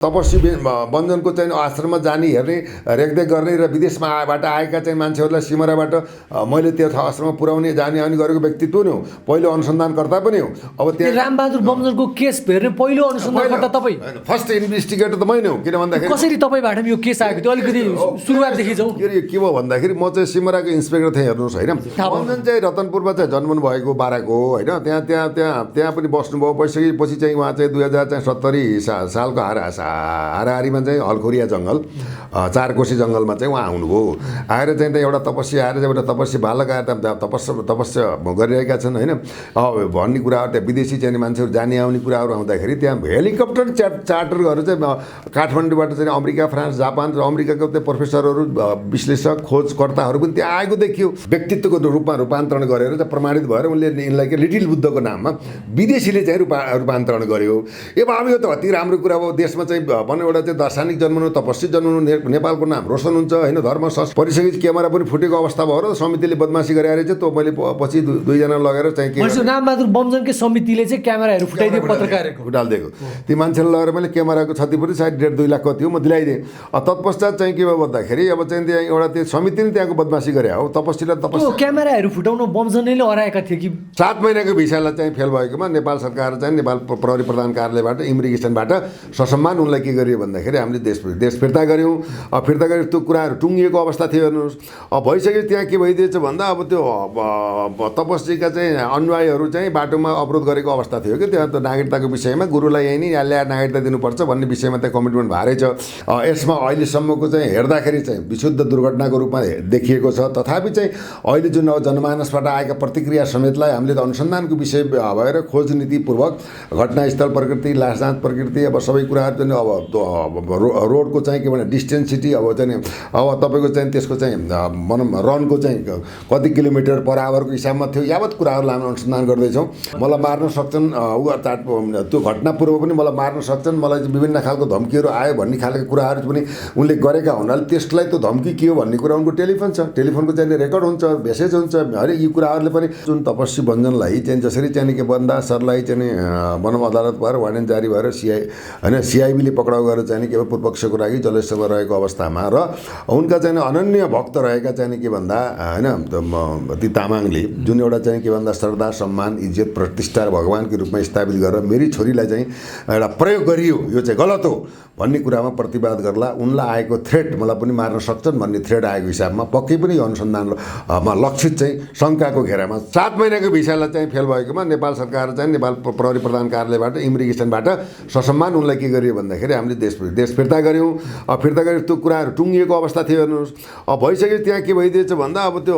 तपस्वी बन्जनको चाहिँ आश्रममा जाने हेर्ने रेखदेख गर्ने र विदेशबाट आएका चाहिँ मान्छेहरूलाई सिमराबाट मैले त्यो आश्रममा पुर्याउने जाने आउने गरेको व्यक्तित्व नै हो, पहिलो अनुसन्धानकर्ता पनि हो। अब त्यहाँ रामबहादुर बमजनको केस हेर्ने पहिलो अनुसन्धानकर्ता तपाईँ, फर्स्ट इन्भेस्टिगेटर त मै नै हो। किन भन्दाखेरि कसरी तपाईँबाट यो केस आएको थियो अलिकति सुरुवातदेखि जाउँ। के भयो भन्दाखेरि म चाहिँ सिमराको इन्सपेक्टर थिएँ, हेर्नुहोस् होइन। बन्जन चाहिँ रतनपुरमा चाहिँ जन्मनु भएको बाराको हो होइन। त्यहाँ पनि बस्नुभयो। पछि चाहिँ उहाँ चाहिँ 2070 सालको हाराहारीमा चाहिँ हलखोरिया जङ्गल 4 कोशी जङ्गलमा चाहिँ उहाँ आउनुभयो। आएर चाहिँ एउटा तपस्या आएर एउटा तपस्या बालक आएर तपस्या गरिरहेका छन् होइन। भन्ने कुराहरू त्यहाँ विदेशी चाहिँ मान्छेहरू जाने आउने कुराहरू आउँदाखेरि त्यहाँ हेलिकप्टर चार्टर गरेर चाहिँ काठमाडौँबाट चाहिँ अमेरिका, फ्रान्स, जापान र अमेरिकाको त्यो प्रोफेसरहरू, विश्लेषक, खोजकर्ताहरू पनि त्यहाँ आएको देखियो। व्यक्तित्वको रूपमा रूपान्तरण गरेर चाहिँ प्रमाणित भएर उनले यिनलाई के लिटिल बुद्धको नाममा विदेशीले चाहिँ रूपान्तरण गर्यो। अब यो त अति राम्रो कुरा हो। देशमा चाहिँ भन्नु एउटा चाहिँ दार्शनिक जन्मनु, तपस्वी जन्मनु, नेपालको नाम रोशन हुन्छ होइन। धर्म परिसकेपछि क्यामेरा पनि फुटेको अवस्था भयो र समितिले बदमासी गरेर चाहिँ त्यो मैले पछि दुईजना लगेर चाहिँ के रामबहादुर बमजनकै समितिले चाहिँ क्यामेराहरू फुटाइदियो, पत्रकारको फुटालिदिएको। ती मान्छेलाई लगेर मैले क्यामेराको क्षतिपूर्ति सायद 1.5-2 लाख कति हो म दिलाइदिएँ। तत्पश्चात चाहिँ के भयो भन्दाखेरि अब चाहिँ त्यहाँ एउटा त्यो समिति नै त्यहाँको बदमासी गरे हो। तपस्वीलाई क्यामेराहरू फुटाउनु बमजनले हराएका थिए कि 7 महिनाको भिसालाई चाहिँ फेल भएकोमा नेपाल सरकार चाहिँ नेपाल प्रहरी प्रधान कार्यालयबाट इमिग्रेसनबाट ससम्मान उनलाई के गरियो भन्दाखेरि हामीले देश फिर्ता गऱ्यौँ। फिर्ता गरेर त्यो कुराहरू टुङ्गिएको अवस्था थियो हेर्नुहोस्। भइसक्यो। त्यहाँ के भइदिएछ भन्दा अब त्यो तपस्वीका चाहिँ अनुयायीहरू चाहिँ बाटोमा अवरोध गरेको अवस्था थियो कि त्यहाँ त नागरिकताको विषयमा गुरुलाई यहीँ नै ल्याएर नागरिकता दिनुपर्छ भन्ने विषयमा त्यहाँ कमिटमेन्ट भएरै छ। यसमा अहिलेसम्मको चाहिँ हेर्दाखेरि चाहिँ विशुद्ध दुर्घटनाको रूपमा देखिएको छ। तथापि चाहिँ अहिले जुन जनमानसबाट आएका प्रतिक्रिया समेतलाई हामीले त अनुसन्धानको विषय भएर खोज नीतिपूर्वक घटनास्थल प्रकृति, लास जाँच प्रकृति, अब सबै कुराहरू चाहिँ अब रोडको चाहिँ के भने डिस्टेन्सिटी, अब चाहिँ अब तपाईँको चाहिँ त्यसको चाहिँ भनौँ रनको चाहिँ कति किलोमिटर पर आवरको हिसाबमा थियो। यावत कुराहरूलाई हामी अनुसन्धान गर्दैछौँ। मलाई मार्न सक्छन्, त्यो घटना पूर्व पनि मलाई मार्न सक्छन्, मलाई विभिन्न खालको धम्कीहरू आयो भन्ने खालको कुराहरू पनि उनले गरेका हुनाले त्यसलाई त्यो धम्की के हो भन्ने कुरा उनको टेलिफोन छ, टेलिफोनको चाहिँ रेकर्ड हुन्छ, मेसेज हुन्छ। हरेक यी कुराहरूले पनि जुन तपस्वी बन्जनलाई चाहिँ जसरी चाहिँ के बन्दा सरलाई चाहिँ भनौँ अदालत भएर वारेन्ट जारी भएर सिआइबीले पक्राउ गरेर चाहिँ के पूर्वपक्षको लागि जलेसमा रहेको अवस्थामा र उनका चाहिँ अनन्य भक्त रहेका चाहिँ के भन्दा होइन ती तामाङले जुन एउटा चाहिँ के भन्दा श्रद्धा, सम्मान, इज्जत, प्रतिष्ठा भगवानको रूपमा स्थापित गरेर मेरी छोरीलाई चाहिँ एउटा प्रयोग गरियो, यो चाहिँ गलत हो भन्ने कुरामा प्रतिवाद गर्ला। उनलाई आएको थ्रेट मलाई पनि मार्न सक्छन् भन्ने थ्रेट आएको हिसाबमा पक्कै पनि यो अनुसन्धानमा लक्षित चाहिँ शङ्काको घेरामा 7 महिनाको भिसालाई चाहिँ फेल भएकोमा नेपाल सरकार चाहिँ नेपाल प्रहरी प्रधान कार्यालयबाट इमिग्रेसनबाट ससम्मान उनलाई के गरियो भन्दाखेरि हामीले देश फिर्ता गऱ्यौँ। फिर्ता गरेर त्यो कुराहरू टुङ्गिएको अवस्था थियो हेर्नुहोस्। भइसक्यो। त्यहाँ के भइदिएछ भन्दा अब त्यो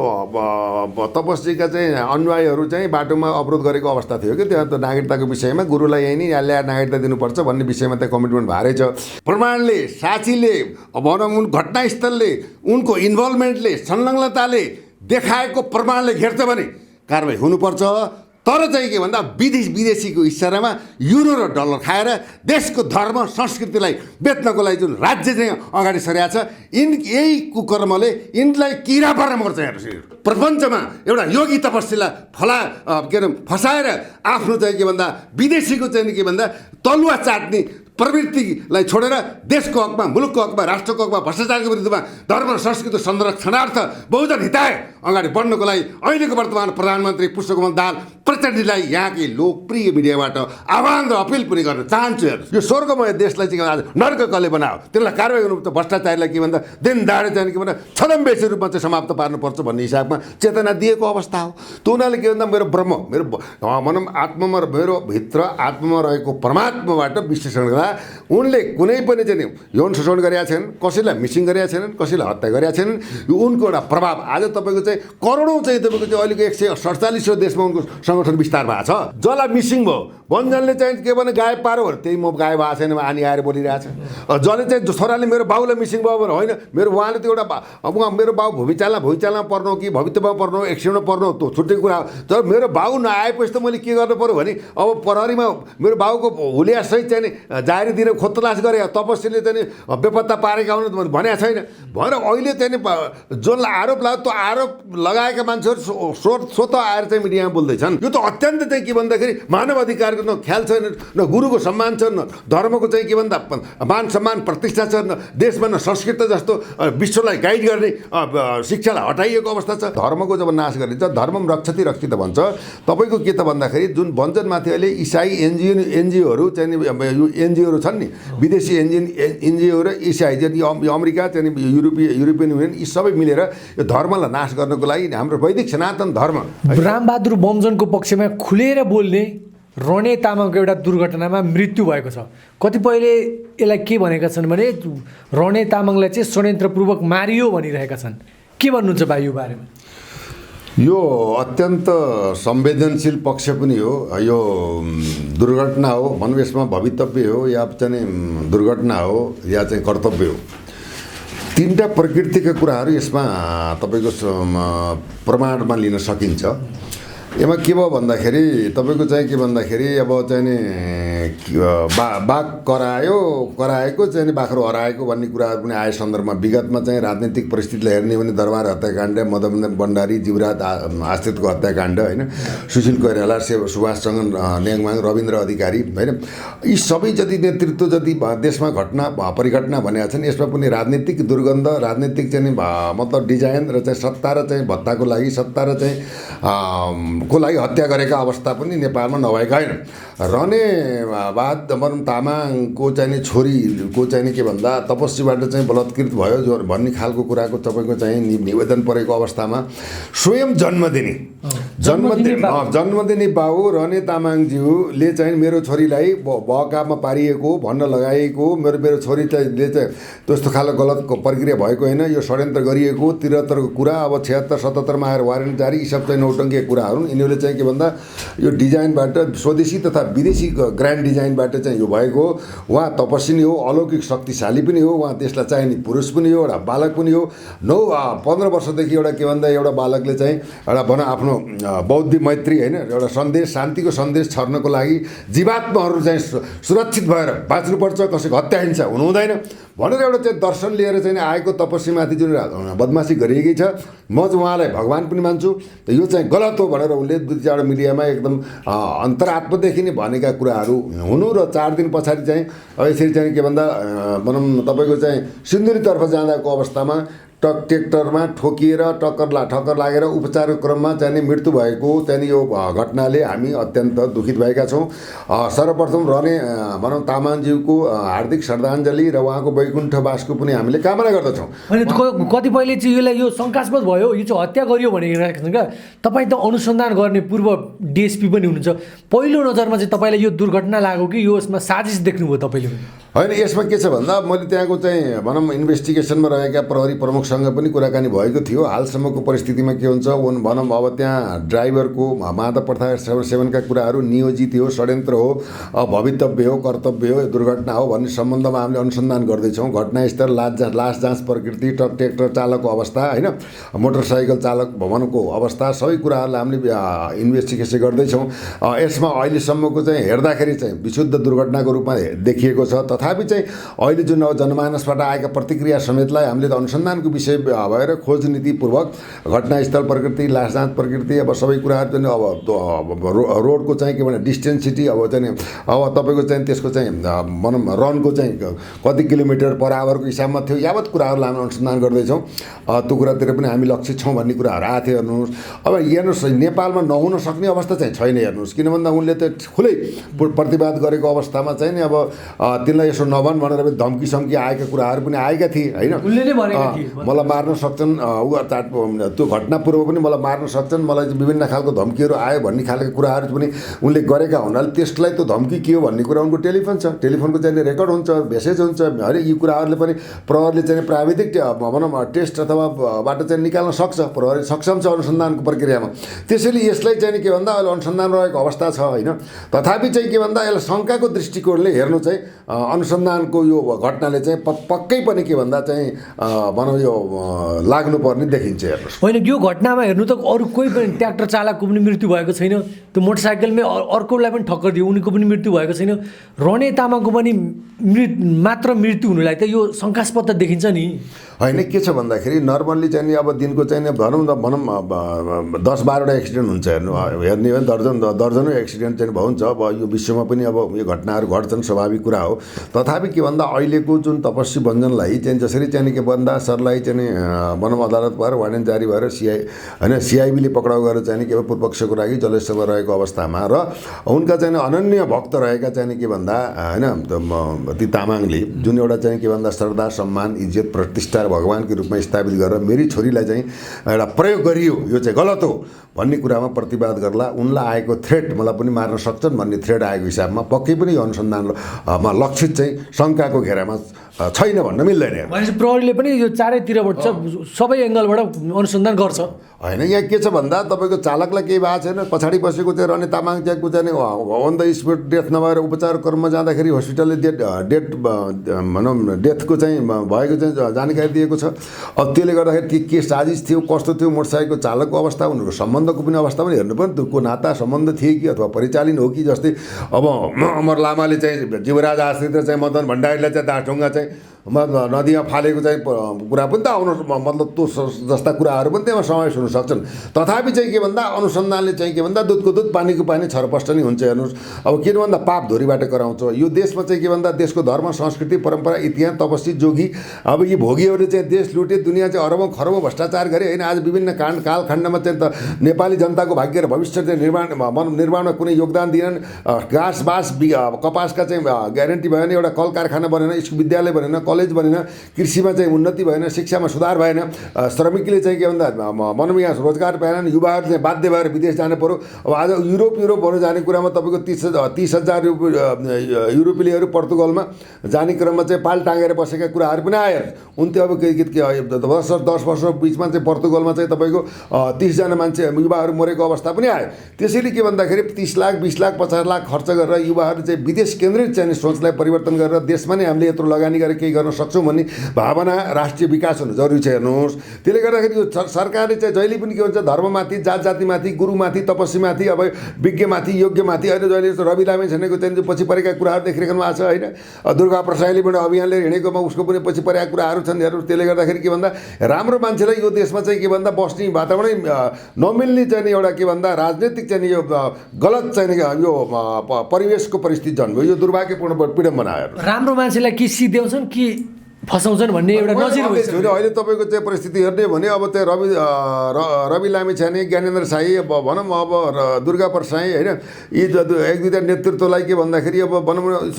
तपस्वीका चाहिँ अनुयायीहरू चाहिँ बाटोमा अवरोध गरेको अवस्था थियो कि त्यहाँ त नागरिकताको विषयमा गुरुलाई यहीँ नै ल्याएर नागरिकता दिनुपर्छ भन्ने विषयमा त्यहाँ कमिटमेन्ट भएरै छ। प्रमाणले, साक्षीले, भनौँ घटनास्थलले, उनको इन्भल्भमेन्टले, संलग्नताले देखाएको प्रमाणले घेर्छ भने कारबाही हुनुपर्छ। तर चाहिँ के भन्दा विदेशीको इसारामा युरो र डलर खाएर देशको धर्म संस्कृतिलाई बेच्नको लागि जुन राज्य चाहिँ अगाडि सरेको छ, यही कुकर्मले यिनलाई किरा पर्न मर्छ। हेर्नुहोस्, प्रपञ्चमा एउटा योगी तपस्वीलाई फसाएर आफ्नो चाहिँ के भन्दा विदेशीको चाहिँ के भन्दा तलुवा चाट्ने प्रवृत्तिलाई छोडेर देशको हकमा, मुलुकको हकमा, राष्ट्रको हकमा, भ्रष्टाचारको विरुद्धमा धर्म र संस्कृति संरक्षणार्थ बहुजन हिताय अगाडि बढ्नको लागि अहिलेको वर्तमान प्रधानमन्त्री पुष्पकमल दाहाल प्रचण्डलाई यहाँकै लोकप्रिय मिडियाबाट आह्वान र अपिल पनि गर्न चाहन्छु। यो स्वर्गमय देशलाई चाहिँ आज नर्क कसले बनायो, त्यसलाई कारवाही गर्नु, भ्रष्टाचारलाई के भन्दा दिन दाडे चाहिँ के भन्दा छदमबेसी रूपमा चाहिँ समाप्त पार्नुपर्छ भन्ने हिसाबमा चेतना दिएको अवस्था हो। त्यो उनीहरूले के भन्दा मेरो ब्रह्म, मेरो भनौँ आत्मामा, मेरो भित्र आत्मामा रहेको परमात्माबाट विश्लेषण गर्दा उनले कुनै पनि चाहिँ यौन शोषण गरेका छैनन्, कसैलाई मिसिङ गरेका छैनन्, कसैलाई हत्या गरेका छैनन्। यो उनको एउटा प्रभाव आज तपाईँको चाहिँ करोडौँ चाहिँ तपाईँको चाहिँ अहिलेको 147 देशमा उनको सङ्गठन विस्तार भएको छ। जसलाई मिसिङ भयो बन्जनले चाहिँ के भने गायब पारो भने त्यही म गायब भएको छैन आनी आएर बोलिरहेछ। जसले चाहिँ छोराले मेरो बाउलाई मिसिङ भयो भने होइन, मेरो उहाँले त एउटा अब मेरो बाउ भुइँचालमा पर्नु कि भविष्यमा पर्नु, एक्सिडेन्टमा पर्नु, त्यो छुट्टै कुरा हो। तर मेरो बाउ नआएपछि त मैले के गर्नु पऱ्यो भने अब प्रहरीमा मेरो बाउको हुलियासहित चाहिँ जारी दिन खोतलास गरे, तपस्वीले चाहिँ बेपत्ता पारेका हुनु भनेको छैन भनेर अहिले चाहिँ जसलाई आरोप लाग्यो त्यो आरोप लगाएका मान्छेहरू स्वतः आएर चाहिँ मिडियामा बोल्दैछन्। यो त अत्यन्त चाहिँ के भन्दाखेरि मानव अधिकारको न ख्याल छैन, न गुरुको सम्मान छ, न धर्मको चाहिँ के भन्दा मान सम्मान प्रतिष्ठा छ, न देशमा न संस्कृत जस्तो विश्वलाई गाइड गर्ने शिक्षालाई हटाइएको अवस्था छ। धर्मको जब नाश गरिन्छ, धर्मम रक्षति रक्षित भन्छ। तपाईँको के त भन्दाखेरि जुन वञ्चनमाथि अहिले इसाई एनजिओहरू चाहिँ यो एनजिओहरू छन् नि, विदेशी एनजिओ र इसाई चाहिँ अमेरिका चाहिँ युरोपियन युनियन यी सबै मिलेर यो धर्मलाई नाश गर्नको लागि हाम्रो वैदिक सनातन धर्म। रामबहादुर बमजनको पक्षमा खुलेर बोल्ने रणे तामाङको एउटा दुर्घटनामा मृत्यु भएको छ। कतिपयले यसलाई के भनेका छन् भने रणे तामाङलाई चाहिँ षड्यन्त्रपूर्वक मारियो भनिरहेका छन्। के भन्नुहुन्छ भाइ यो बारेमा? यो अत्यन्त संवेदनशील पक्ष पनि हो। यो दुर्घटना हो भनौँ, यसमा भवितव्य हो या चाहिँ दुर्घटना हो या चाहिँ कर्तव्य हो। तीनटा प्रकृतिका कुराहरू यसमा तपाईँको प्रमाणमा लिन सकिन्छ। यसमा के भयो भन्दाखेरि तपाईँको चाहिँ के भन्दाखेरि अब चाहिँ नि बाघ कराएको चाहिँ नि बाख्रो हराएको भन्ने कुराहरू पनि आए सन्दर्भमा। विगतमा चाहिँ राजनीतिक परिस्थितिलाई हेर्ने भने दरबार हत्याकाण्ड, मदन भण्डारी, जीवराज आश्रितको हत्याकाण्ड होइन, सुशील कोइराला, सुभाषचन्द्र नेङमाङ, रविन्द्र अधिकारी होइन, यी सबै जति नेतृत्व जति देशमा घटना परिघटना भनेका छन्, यसमा पनि राजनीतिक दुर्गन्ध, राजनीतिक चाहिँ मतलब डिजाइन र चाहिँ सत्ता र चाहिँ भत्ताको लागि, सत्ता र चाहिँ को लागि हत्या गरेका अवस्था पनि नेपालमा नभएका होइन। रनेबहादुर तामाङको चाहिँ छोरीको चाहिँ के भन्दा तपस्वीबाट चाहिँ बलात्कृत भयो जो भन्ने खालको कुराको तपाईँको चाहिँ निवेदन परेको अवस्थामा स्वयं जन्मदिने बाबु रने तामाङज्यूले चाहिँ मेरो छोरीलाई बहकामा पारिएको भन्न लगाएको, मेरो छोरीले चाहिँ त्यस्तो खालको गलत प्रक्रिया भएको होइन, यो षड्यन्त्र गरिएको 73 को कुरा। अब 76-77 आएर वारेन्ट जारी, यी सब चाहिँ नौटङ्की कुराहरू। यिनीहरूले चाहिँ के भन्दा यो डिजाइनबाट स्वदेशी तथा विदेशी ग्रान्ड डिजाइनबाट चाहिँ यो भएको। उहाँ तपस्वी नै हो, अलौकिक शक्तिशाली पनि हो, उहाँ देशलाई चाहिने पुरुष पनि हो, एउटा बालक पनि हो। 15 वर्षदेखि एउटा के भन्दा एउटा बालकले चाहिँ एउटा भनौँ आफ्नो बौद्ध मैत्री होइन एउटा सन्देश, शान्तिको सन्देश छर्नको लागि जीवात्माहरू चाहिँ सुरक्षित भएर बाँच्नुपर्छ, कसैको हत्या हिंसा हुनु हुँदैन भनेर एउटा चाहिँ दर्शन लिएर चाहिँ आएको तपस्वीमाथि जुन बदमासी गरिएकै छ। म चाहिँ उहाँलाई भगवान् पनि मान्छु, यो चाहिँ गलत हो भनेर उनले 2-4 मिडियामा एकदम अन्तरात्मादेखि नै भनेका कुराहरू हुनु र 4 दिन पछाडि चाहिँ यसरी चाहिँ के भन्दा भनौँ तपाईँको चाहिँ सिन्धुलीतर्फ जाँदाको अवस्थामा ट्र्याक्टरमा ठोकिएर ठक्कर लागेर उपचारको क्रममा चाहिँ मृत्यु भएको चाहिँ यो घटनाले हामी अत्यन्त दुखित भएका छौँ। सर्वप्रथम रने भनौँ तामाङज्यूको हार्दिक श्रद्धाञ्जली र उहाँको वैकुण्ठवासको पनि हामीले कामना गर्दछौँ। अनि कतिपयले चाहिँ यसलाई यो शङ्कास्पद भयो, यो चाहिँ हत्या गरियो भनिरहेका छन् क्या। तपाईँ त अनुसन्धान गर्ने पूर्व डिएसपी पनि हुनुहुन्छ, पहिलो नजरमा चाहिँ तपाईँलाई यो दुर्घटना लाग्यो कि यो यसमा साजिस देख्नुभयो तपाईँले? होइन, यसमा के छ भन्दा मैले त्यहाँको चाहिँ भनौँ इन्भेस्टिगेसनमा रहेका प्रहरी प्रमुखसँग पनि कुराकानी भएको थियो। हालसम्मको परिस्थितिमा के हुन्छ भनौँ अब त्यहाँ ड्राइभरको मादक पदार्थ सेवनका कुराहरू नियोजित हो, षड्यन्त्र हो, भवितव्य हो, कर्तव्य हो, दुर्घटना हो भन्ने सम्बन्धमा हामीले अनुसन्धान गर्दैछौँ। घटनास्थल, लास जाँच प्रकृति, ट्र्याक्टर चालकको अवस्था होइन, मोटरसाइकल चालक भवनको अवस्था, सबै कुराहरूलाई हामीले इन्भेस्टिगेसन गर्दैछौँ। यसमा अहिलेसम्मको चाहिँ हेर्दाखेरि चाहिँ विशुद्ध दुर्घटनाको रूपमा देखिएको छ। तथापि चाहिँ अहिले जुन जनमानसबाट आएका प्रतिक्रिया समेतलाई हामीले त अनुसन्धानको विषय भएर खोज नीतिपूर्वक घटनास्थल प्रकृति, लास जाँच प्रकृति, अब सबै कुराहरू चाहिँ अब रोडको चाहिँ के भने डिस्टेन्सिटी, अब चाहिँ अब तपाईँको चाहिँ त्यसको चाहिँ भनौँ रनको चाहिँ कति किलोमिटर पर आवरको हिसाबमा थियो, यावत कुराहरूलाई हामी अनुसन्धान गर्दैछौँ। त्यो कुरातिर पनि हामी लक्षित छौँ भन्ने कुराहरू आएको थियो। हेर्नुहोस्, अब हेर्नुहोस् नेपालमा नहुन सक्ने अवस्था चाहिँ छैन। हेर्नुहोस्, किन भन्दा उनले त खुलै प्रतिवाद गरेको अवस्थामा चाहिँ नि अब तिनलाई यसो नभन् भनेर धम्की सम्की आएका कुराहरू पनि आएका थिए होइन। मलाई मार्न सक्छन्, त्यो घटना पूर्व पनि मलाई मार्न सक्छन्, मलाई विभिन्न खालको धम्कीहरू आयो भन्ने खालको कुराहरू पनि उनले गरेका हुनाले त्यसलाई त्यो धम्की के हो भन्ने कुरा उनको टेलिफोन छ, टेलिफोनको चाहिँ रेकर्ड हुन्छ, मेसेज हुन्छ अरे यी कुराहरूले पनि प्रहरीले चाहिँ प्राविधिक भनौँ टेस्ट अथवा बाट चाहिँ निकाल्न सक्छ। प्रहरी सक्षम छ अनुसन्धानको प्रक्रियामा। त्यसैले यसलाई चाहिँ के भन्दा अहिले अनुसन्धान रहेको अवस्था छ होइन। तथापि चाहिँ के भन्दा यसलाई शङ्काको दृष्टिकोणले हेर्नु चाहिँ अनुसन्धानको यो घटनाले चाहिँ पक्कै पनि के भन्दा चाहिँ भनौँ यो लाग्नुपर्ने देखिन्छ। हेर्नुहोस्, होइन यो घटनामा हेर्नु त अरू कोही पनि ट्र्याक्टर चालकको पनि मृत्यु भएको छैन, त्यो मोटरसाइकलमै अर्कोलाई पनि ठक्कर दियो उनीको पनि मृत्यु भएको छैन। रने तामाङको पनि मात्र मृत्यु हुनुलाई त यो शङ्कास्पद त देखिन्छ नि। होइन के छ भन्दाखेरि नर्मल्ली चाहिँ नि अब दिनको चाहिँ नि भनौँ 10-12वटा एक्सिडेन्ट हुन्छ हेर्नु हेर्ने हो भने दर्जनौँ एक्सिडेन्ट चाहिँ हुन्छ। अब यो विश्वमा पनि अब यो घटनाहरू घट्छन्, स्वाभाविक कुरा हो। तथापि के भन्दा अहिलेको जुन तपस्वी बन्जनलाई चाहिँ जसरी चाहिँ के भन्दा सरलाई चाहिँ भनौँ अदालत भएर वारेन्ट जारी भएर सिआइबीले पक्राउ गरेर चाहिँ के पूर्वपक्षको लागि जलेसमा रहेको अवस्थामा र उनका चाहिँ अनन्य भक्त रहेका चाहिँ के भन्दा होइन ती तामाङले जुन एउटा चाहिँ के भन्दा श्रद्धा, सम्मान, इज्जत, प्रतिष्ठा भगवानको रूपमा स्थापित गरेर मेरी छोरीलाई चाहिँ एउटा प्रयोग गरियो, यो चाहिँ गलत हो भन्ने कुरामा प्रतिवाद गर्ला। उनलाई आएको थ्रेट मलाई पनि मार्न सक्छन् भन्ने थ्रेट आएको हिसाबमा पक्कै पनि यो अनुसन्धानमा लक्षित चाहिँ शङ्काको घेरामा छैन भन्न मिल्दैन। भनेपछि प्रहरीले पनि यो चारैतिरबाट सबै एङ्गलबाट अनुसन्धान गर्छ। होइन यहाँ के छ भन्दा तपाईँको चालकलाई केही भएको छैन, पछाडि बसेको चाहिँ रने तामाङ च्याकको चाहिँ अन द स्पोट डेथ नभएर उपचार क्रममा जाँदाखेरि हस्पिटलले डेथको चाहिँ भएको चाहिँ जानकारी दिएको छ। अब त्यसले गर्दाखेरि के साजिस थियो, कस्तो थियो, मोटरसाइकलको चालकको अवस्था, उनीहरूको सम्बन्धको पनि अवस्था पनि हेर्नु पर्यो। को नाता सम्बन्ध थिए कि अथवा परिचालन हो कि। जस्तै अब अमर लामाले चाहिँ जीवराज आश्रित र चाहिँ मदन भण्डारीलाई चाहिँ दासढुङ्गा चाहिँ नदीमा फालेको चाहिँ कुरा पनि त आउनु मतलब त्यो जस्ता कुराहरू पनि त्यहाँ समावेश हुन सक्छन्। तथापि चाहिँ के भन्दा अनुसन्धानले चाहिँ के भन्दा दुधको दुध पानीको पानी छरपष्ट नै हुन्छ। हेर्नुहोस् अब किन भन्दा पाप धुरीबाट कराउँछ। यो देशमा चाहिँ के भन्दा देशको धर्म, संस्कृति, परम्परा, इतिहास, तपस्वी, जोगी अब यी भोगीहरूले चाहिँ देश लुटे, दुनियाँ चाहिँ अरबौँ खरबौँ भ्रष्टाचार गरे होइन। आज विभिन्न कालखण्डमा चाहिँ त नेपाली जनताको भाग्य र भविष्य चाहिँ निर्माणमा कुनै योगदान दिएनन्। घाँस बाँस कपासका चाहिँ ग्यारेन्टी भएन, एउटा कल कारखाना बनेन, स्कुल विद्यालय बनेन, कलेज बनेन, कृषिमा चाहिँ उन्नति भएन, शिक्षामा सुधार भएन, श्रमिकले चाहिँ के भन्दा भनौँ यहाँ रोजगार पाएनन्, युवाहरू चाहिँ बाध्य भएर विदेश जानु पऱ्यो। अब आज युरोपहरू जाने कुरामा तपाईँको 30,000 युरोपेलीहरू पोर्तुगलमा जाने क्रममा चाहिँ पाल टाँगेर बसेका कुराहरू पनि आयो। उन्थ्यो अब 10 वर्ष बिचमा चाहिँ पोर्तुगलमा चाहिँ तपाईँको 30जना मान्छे युवाहरू मरेको अवस्था पनि आयो। त्यसैले के भन्दाखेरि 30 लाख 20 लाख 50 लाख खर्च गरेर युवाहरू चाहिँ विदेश केन्द्रित चाहिँ सोचलाई परिवर्तन गरेर देशमा नै हामीले यत्रो लगानी गरेर केही गर्न सक्छौँ भन्ने भावना, राष्ट्रिय विकास हुनु जरुरी छ। हेर्नुहोस् त्यसले गर्दाखेरि यो सरकारले चाहिँ जहिले पनि के भन्छ धर्ममाथि, जात जातिमाथि, गुरुमाथि, तपस्वीमाथि, अब विज्ञमाथि, योग्यमाथि, अहिले जहिले रवि लामे छेनेको चाहिँ पछि परेका कुराहरू देखिरहेको भएको छ होइन। दुर्गा प्रसाईले पनि अभियानले हिँडेकोमा उसको पनि पछि परेका कुराहरू छन्। हेर्नुहोस् त्यसले गर्दाखेरि के भन्दा राम्रो मान्छेलाई यो देशमा चाहिँ के भन्दा बस्ने वातावरणै नमिल्ने चाहिँ एउटा के भन्दा राजनीतिक चाहिँ यो गलत चाहिँ यो परिवेशको परिस्थिति जन्म्यो। यो दुर्भाग्यपूर्ण विडम्बना हो। राम्रो मान्छेलाई कि सिध्याउँछन् कि फसाउँछन् भन्ने एउटा नजिर होइन। अहिले तपाईँको चाहिँ परिस्थिति हेर्ने भने अब चाहिँ रवि लामी छाने, ज्ञानेन्द्र साई, अब भनौँ अब दुर्गा प्रसाई होइन, यी 1-2 नेतृत्वलाई के भन्दाखेरि अब भनौँ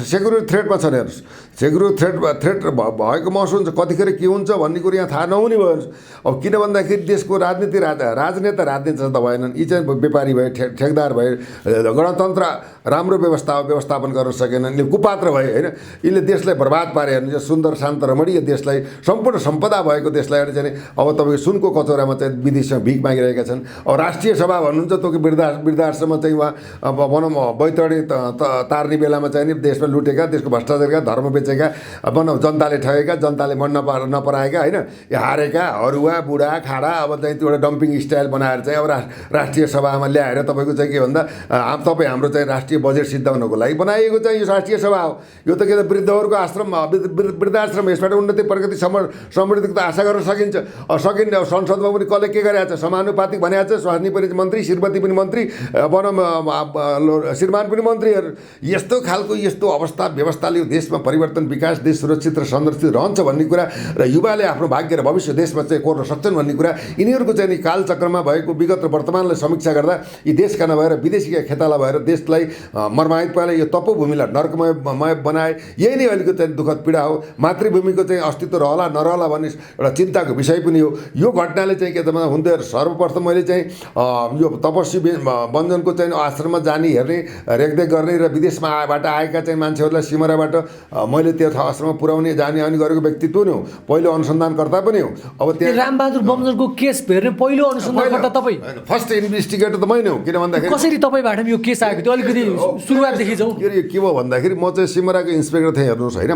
सेक्युरिटी थ्रेटमा छन्। हेर्नुहोस् सेक्युरिटी थ्रेट भएको महसुस हुन्छ, कतिखेर के हुन्छ भन्ने कुरो यहाँ थाहा नहुने भयो। अब किन भन्दाखेरि देशको राजनेता त भएनन्, यी चाहिँ व्यापारी भए, ठेकदार भए, गणतन्त्र राम्रो व्यवस्थापन गर्न सकेनन्, यिनले कुपात्र भए होइन। यिनले देशलाई बर्बाद पारे। हेर्नु सुन्दर शान्त रमणीय देशलाई, सम्पूर्ण सम्पदा भएको देशलाई चाहिँ अब तपाईँको सुनको कचौरामा चाहिँ विदेशमा भिख मागिरहेका छन्। अब राष्ट्रिय सभा भन्नुहुन्छ त्यो वृद्धाश्रममा चाहिँ उहाँ अब भनौँ बैतडी तार्ने बेलामा चाहिँ नि देशमा लुटेका, देशको भ्रष्टाचारका, धर्म बेचेका, भनौँ जनताले ठगेका, जनताले मन नपराएका होइन, यो हारेका हरुवा बुढा खाडा अब चाहिँ त्यो एउटा डम्पिङ स्टाइल बनाएर चाहिँ अब राष्ट्रिय सभामा ल्याएर तपाईँको चाहिँ के भन्दा तपाईँ हाम्रो चाहिँ राष्ट्रिय बजेट सिद्धाउनको लागि बनाइएको चाहिँ यो राष्ट्रिय सभा हो। यो त के त वृद्धहरूको आश्रम, वृद्धाश्रम, यसबाट उन्नति प्रगति समृद्धिको त आशा गर्न सकिन्छ। सकिन्छ संसदमा पनि कसले के गरेको छ, समानुपातिक भनेको छ, स्वास्नी पनि मन्त्री, श्रीमती पनि मन्त्री, भनौँ श्रीमान पनि मन्त्रीहरू। यस्तो खालको यस्तो अवस्था व्यवस्थाले देशमा परिवर्तन, विकास, देश सुरक्षित र संरक्षित रहन्छ भन्ने कुरा र युवाले आफ्नो भाग्य र भविष्य देशमा चाहिँ कोर्न सक्छन् भन्ने कुरा यिनीहरूको चाहिँ कालचक्रमा भएको विगत र वर्तमानलाई समीक्षा गर्दा यी देशका नभएर विदेशीका खेताला भएर देशलाई मर्माहित पाले, यो तपोभूमिलाई नर्कमय बनाए। यही नै अहिलेको चाहिँ दुःखद पीडा हो। मातृभूमिको चाहिँ अस्तित्व रहला नरहला भन्ने एउटा चिन्ताको विषय पनि हो। यो घटनाले चाहिँ के त हुन्थ्यो, सर्वप्रथम मैले चाहिँ यो तपस्वी बन्जनको चाहिँ आश्रममा जाने, हेर्ने, रेखदेख गर्ने र विदेशबाट आएका चाहिँ मान्छेहरूलाई सिमराबाट मैले त्यो आश्रममा पुर्याउने जाने आउने गरेको व्यक्तित्व नै हो, पहिलो अनुसन्धानकर्ता पनि हो। अब त्यहाँ रामबहादुर बमजनको केस हेर्ने पहिलो अनुसन्धानकर्ता तपाईँ, फर्स्ट इन्भेस्टिगेटर त मै नै हो। किन भन्दाखेरि कसरी तपाईँबाट यो केस आएको थियो अलिकति सुरुवातदेखि जाउँ। के भयो भन्दाखेरि म चाहिँ सिमराको इन्सपेक्टर थिएँ। हेर्नुहोस् होइन,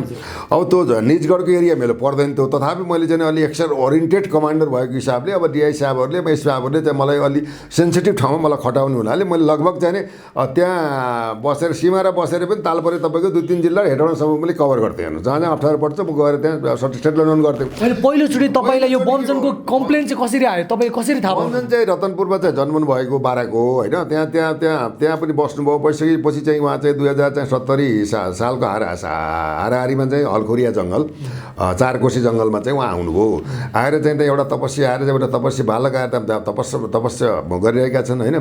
अब त्यो निजगढको एरिया मेरो पर्दैन त्यो, तथापि मैले चाहिँ अलि एक्सन ओरिएन्टेड कमान्डर भएको हिसाबले अब डिआई साहबहरूले एसपी साहबहरूले चाहिँ मलाई अलि सेन्सिटिभ ठाउँमा मलाई खटाउने हुनाले मैले लगभग चाहिँ त्यहाँ बसेर सीमा र बसेर पनि तालपरे तपाईँको 2-3 जिल्ला हेटौँडासम्म पनि कभर गर्थेँ हेर्नु, जहाँ जहाँ अप्ठ्यारो पर्छ म गएर त्यहाँ स्टेटमेन्ट लोन गर्थेँ। अहिले पहिलोचोटि तपाईँलाई यो बमजनको कम्प्लेन चाहिँ कसरी आयो, तपाईँ कसरी थाहा पाउनु? बमजन चाहिँ रतनपुरमा चाहिँ जन्मनु भएको बाराको हो होइन, त्यहाँ पनि बस्नुभयो। पैसकेपछि चाहिँ उहाँ चाहिँ 2070 सालको हाराहारीमा चाहिँ हलखोरिया जङ्गल 4 कोशी जङ्गलमा चाहिँ उहाँ आउनुभयो। आएर चाहिँ त्यहाँ एउटा तपस्या आएर चाहिँ एउटा तपस्या बालक आएर त्यहाँ तपस्या गरिरहेका छन् होइन।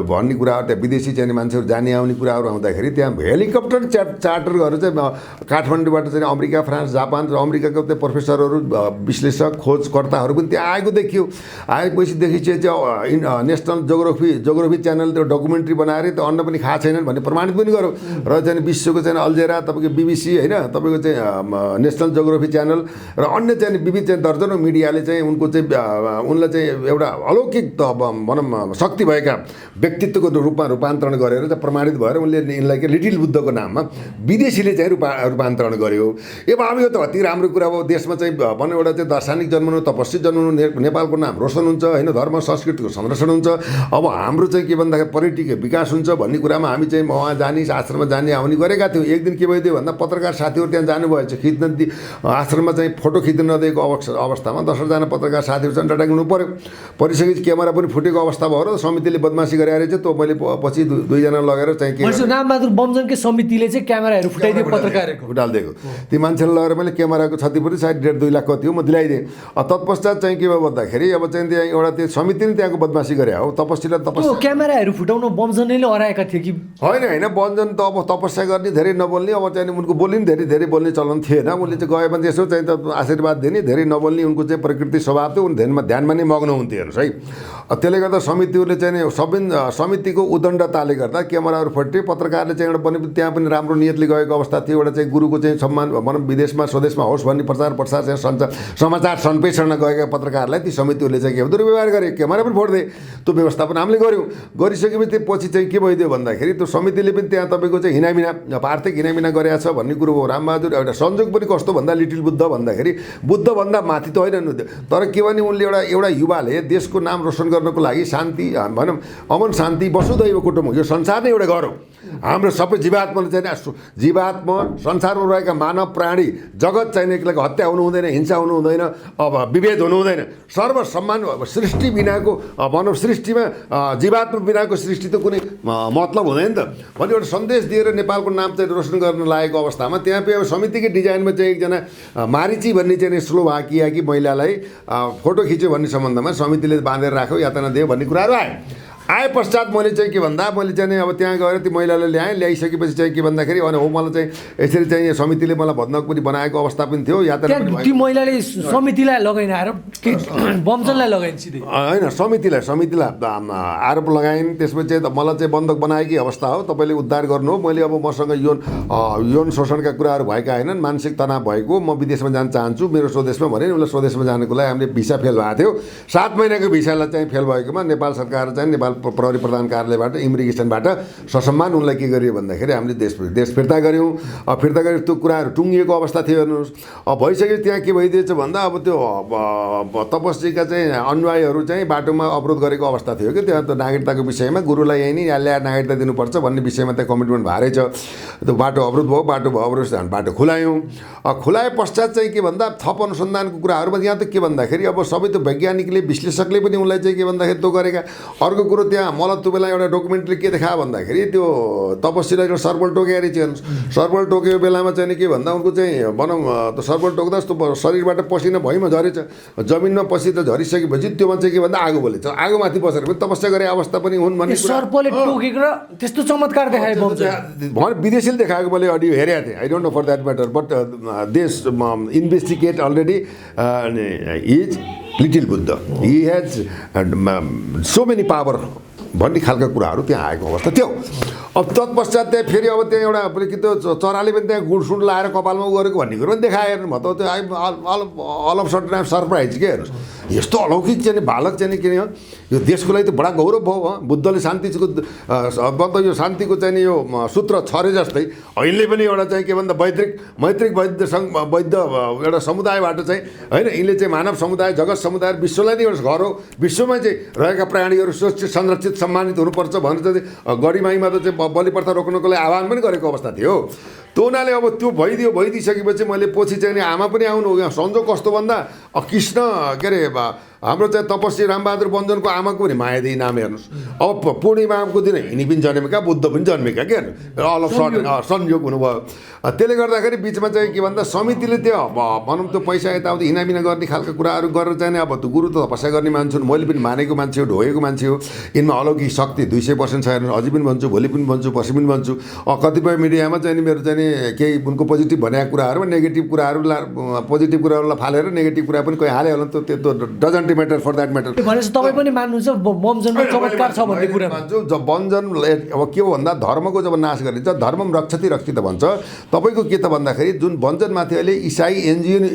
भन्ने कुराहरू त्यहाँ विदेशी चाहिँ मान्छेहरू जाने आउने कुराहरू आउँदाखेरि त्यहाँ हेलिकप्टर चार्टर गरेर चाहिँ काठमाडौँबाट चाहिँ अमेरिका, फ्रान्स, जापान र अमेरिकाको त्यो प्रोफेसरहरू, विश्लेषक, खोजकर्ताहरू पनि त्यहाँ आएको देखियो। आएपछि चाहिँ नेसनल जोग्राफी च्यानल त्यो डकुमेन्ट्री बनाएर त्यो अन्न पनि खाएको छैनन् भन्ने प्रमाणित पनि गऱ्यो। र चाहिँ विश्वको चाहिँ अल्जेरा, तपाईँको BBC होइन, तपाईँको चाहिँ नेसनल जोग्राफी च्यानल र अन्य चाहिँ विविध चाहिँ दर्जनौँ मिडियाले चाहिँ उनलाई चाहिँ एउटा अलौकिक भनौँ शक्ति भएका व्यक्तित्वको रूपमा रूपान्तरण गरेर चाहिँ प्रमाणित भएर उनले यिनलाई के लिटिल बुद्धको नाममा विदेशीले चाहिँ रूपान्तरण गर्यो। अब यो त अति राम्रो कुरा हो। देशमा चाहिँ भनौँ एउटा चाहिँ दार्शनिक जन्मनु, तपस्वी जन्मनु, नेपालको नाम रोशन हुन्छ होइन, धर्म संस्कृतिको संरक्षण हुन्छ। अब हाम्रो चाहिँ के भन्दाखेरि पर्यटकीय विकास हुन्छ भन्ने कुरामा हामी चाहिँ वहाँ जाने, आश्रममा जाने आउने गरेका थियौँ। एक दिन के भइदियो भन्दा पत्रकार साथीहरू त्यहाँ जानुभएछ, खिच्न आश्रममा चाहिँ फोटो खिच्न नदिएको अवस्थामा 10जना पत्रकार साथीहरू चाहिँ डटाइनु पऱ्यो। परिसकेपछि क्यामेरा पनि फुटेको अवस्था भयो र समितिले बदमासी गरेर चाहिँ त्यो मैले पछि 2जना लगेर चाहिँ के रामबहादुर बमजनकै समितिले चाहिँ क्यामेराहरू फुटाइदियो, पत्रकारहरूको फुटालिदिएको। ती मान्छेलाई लगेर मैले क्यामेराको क्षतिपूर्ति सायद 1.5-2 लाख कति हो म दिलाइदिएँ। तत्पश्चात चाहिँ के भयो भन्दाखेरि अब चाहिँ त्यहाँ एउटा त्यो समितिले त्यहाँको बदमासी गरे हो। तपस्यालाई क्यामेराहरू फुटाउनु बमजनले हराएका थिए कि होइन? बमजन त अब तपस्या गर्ने, धेरै नबोल्ने, अब चाहिँ उनको बोल्ने धेरै बोल्ने चलन थिएन। उनले चाहिँ गए भने यसो चाहिँ त आशीर्वाद दिने, धेरै नबोल्ने उनको चाहिँ प्रकृति स्वभाव थियो। उनी ध्यानमा नै मग्न हुन्थे हेर्नुहोस् है। त्यसले गर्दा समितिहरूले चाहिँ समितिको उदण्डताले गर्दा क्यामेराहरू फटे। पत्रकारले चाहिँ एउटा पनि त्यहाँ पनि राम्रो नियतले गएको अवस्था थियो। एउटा चाहिँ गुरुको चाहिँ सम्मान भनौँ विदेशमा स्वदेशमा होस् भन्ने प्रचार चाहिँ समाचार सम्प्रेषण गएका पत्रकारलाई ती समितिहरूले चाहिँ के दुर्व्यवहार गरे, क्यामेरा पनि फोडिदिए। त्यो व्यवस्थापन हामीले गऱ्यौँ। गरिसकेपछि त्यो पछि चाहिँ के भइदियो भन्दाखेरि त्यो समितिले पनि त्यहाँ तपाईँको चाहिँ हिनामिना, आर्थिक हिनामिना गरेको छ भन्ने कुरो हो। रामबहादुर एउटा संयोग पनि कस्तो भन्दा लिटिल बुद्ध भन्दाखेरि बुद्धभन्दा माथि त होइन, तर के भने उनले एउटा युवाले देशको नाम रोशन गर्नको लागि शान्ति भनौँ अमन शान्ति वसुधैव कुटुम्बकम, यो संसार नै एउटा घर हो। हाम्रो सबै जीवात्माले चाहिँ जीवात्मा, संसारमा रहेका मानव प्राणी जगत चाहिँ एक्लै हत्या हुनु हुँदैन, हिंसा हुनु हुँदैन, अब विभेद हुनु हुँदैन। सर्वसम्मान सृष्टि बिनाको भनौँ सृष्टिमा जीवात्मा बिनाको सृष्टि त कुनै मतलब हुँदैन नि त भन्ने एउटा सन्देश दिएर नेपालको नाम चाहिँ रोशन गर्न लागेको अवस्थामा त्यहाँ पनि समितिकै डिजाइनमा चाहिँ एकजना मारिची भन्ने चाहिँ स्लोभाकियाकी महिलालाई फोटो खिच्यो भन्ने सम्बन्धमा समितिले बाँधेर राख्यो, यातना दियो भन्ने कुराहरू आए पश्चात मैले चाहिँ के भन्दा मैले चाहिँ अब त्यहाँ गएर त्यो महिलालाई ल्याइसकेपछि चाहिँ के भन्दाखेरि अनि हो मलाई चाहिँ यसरी चाहिँ समितिले मलाई भद्नक पनि बनाएको अवस्था पनि थियो। यातना त्यो महिलाले समितिलाई लगाइन आएर बमजनलाई लगाइन् सिधै होइन, समितिलाई आरोप लगाइन्। त्यसपछि चाहिँ मलाई चाहिँ बन्धक बनाएकै अवस्था हो, तपाईँले उद्धार गर्नु हो। मैले अब मसँग यौन शोषणका कुराहरू भएका होइनन्, मानसिक तनाव भएको, म विदेशमा जान चाहन्छु मेरो स्वदेशमा भने उसलाई स्वदेशमा जानको लागि हामीले भिसा फेल भएको थियो। 7 महिनाको भिसालाई चाहिँ फेल भएकोमा नेपाल सरकार चाहिँ नेपाल प्रहरी प्रधान कार्यालयबाट इमिग्रेसनबाट ससम्मान उनलाई के गरियो भन्दाखेरि हामीले देश फिर्ता गऱ्यौँ। फिर्ता गरेर त्यो कुराहरू टुङ्गिएको अवस्था थियो हेर्नुहोस्। भइसक्यो त्यहाँ के भइदिएछ भन्दा अब त्यो तपस्वीका चाहिँ अनुयायीहरू चाहिँ बाटोमा अवरोध गरेको अवस्था थियो कि त्यहाँ त नागरिकताको विषयमा गुरुलाई यहीँ नै ल्याएर नागरिकता दिनुपर्छ भन्ने विषयमा त्यहाँ कमिटमेन्ट भएरै छ। त्यो बाटो अवरोध भयो, अवरोध बाटो खुलायौँ। खुलाए पश्चात चाहिँ के भन्दा थप अनुसन्धानको कुराहरूमा यहाँ त के भन्दाखेरि अब सबै त्यो वैज्ञानिकले विश्लेषकले पनि उनलाई चाहिँ के भन्दाखेरि त्यो गरेका। अर्को कुरो त्यहाँ मलाई त्यो बेला एउटा डकुमेन्टले के देखायो भन्दाखेरि त्यो तपस्वीलाई एउटा सर्बल टोकेर चाहिँ सर्बल टोकेको बेलामा चाहिँ के भन्दा उनको चाहिँ भनौँ त्यो सर्बल टोक्दा जस्तो शरीरबाट पसिना भुइँमा झरेछ, जमिनमा पसिना झरिसकेपछि त्योमा चाहिँ के भन्दा आगो बोलेछ। आगोमाथि बसेर पनि तपस्या गरे अवस्था पनि हुन् भन्ने सर्पले टोकेको र त्यस्तो चमत्कार देखाए विदेशीले देखाएको मैले अडियो हेरेको थिएँ। I don't know for that matter but this investigate already is little बुद्ध. He has so many power भन्ने खालका कुराहरू त्यहाँ आएको अवस्था थियो। अब तत्पश्चात त्यहाँ फेरि अब त्यहाँ एउटा कि त्यो चराले पनि त्यहाँ गुडसुड लाएर कपालमा उ गरेको भन्ने कुरो पनि देखाएर म त त्यो all of sudden I'm surprise के हेर्नुहोस्, यस्तो अलौकिक चाहिँ बालक चाहिँ किन यो देशको लागि त बडा गौरव भयो। बुद्धले शान्तिको मतलब यो शान्तिको चाहिँ यो सूत्र छरे जस्तै अहिले पनि एउटा चाहिँ के भन्दा मैत्रिक वैद्य एउटा समुदायबाट चाहिँ होइन, यिनले चाहिँ मानव समुदाय, जगत समुदाय, विश्वलाई नै एउटा घर हो, विश्वमा चाहिँ रहेका प्राणीहरू सुरक्षित, संरक्षित, सम्मानित हुनुपर्छ भनेर चाहिँ गरिमाईमा त चाहिँ बलि प्रथा रोक्नको लागि आह्वान पनि गरेको अवस्था थियो। त्यो हुनाले अब त्यो भइदिइसकेपछि मैले पछि चाहिँ आमा पनि आउनु हो। संजोग कस्तो भन्दा कृष्ण के अरे हाम्रो चाहिँ तपस्वी रामबहादुर बन्जनको आमाको पनि मायादेवी नाम हेर्नुहोस्। अब पूर्णिमाको दिन यिनी पनि जन्मेका, बुद्ध पनि जन्मेका के अल अफ सडन संयोग हुनुभयो। त्यसले गर्दाखेरि बिचमा चाहिँ के भन्दा समितिले त्यो भनौँ त्यो पैसा यताउति हिनाबिना गर्ने खालको कुराहरू गरेर चाहिँ अब त्यो गुरु त तपस्या गर्ने मान्छे हुन्, मैले पनि मानेको मान्छे हो, ढोगेको मान्छे हो, यिनमा अलौकिक शक्ति 200% छ हेर्नुहोस्। अझै पनि भन्छु, भोलि पनि भन्छु, पर्सि पनि भन्छु। कतिपय मिडियामा चाहिँ मेरो चाहिँ केही उनको पोजिटिभ भनेका कुराहरूमा नेगेटिभ कुराहरूलाई, पोजिटिभ कुराहरूलाई फालेर नेगेटिभ कुरा पनि कोही हाल्यो होला, त्यो doesn't matter for that matter. भनेपछि तपाईँ पनि मान्नुहुन्छ बमजनमा चमत्कार छ भन्ने कुरा? मान्छु। बमजन अब के हो भन्दा धर्मको जब नाश गरिन्छ, धर्मम रक्षति रक्षित भन्छ। तपाईँको के त भन्दाखेरि जुन वञ्चनमाथि अहिले इसाई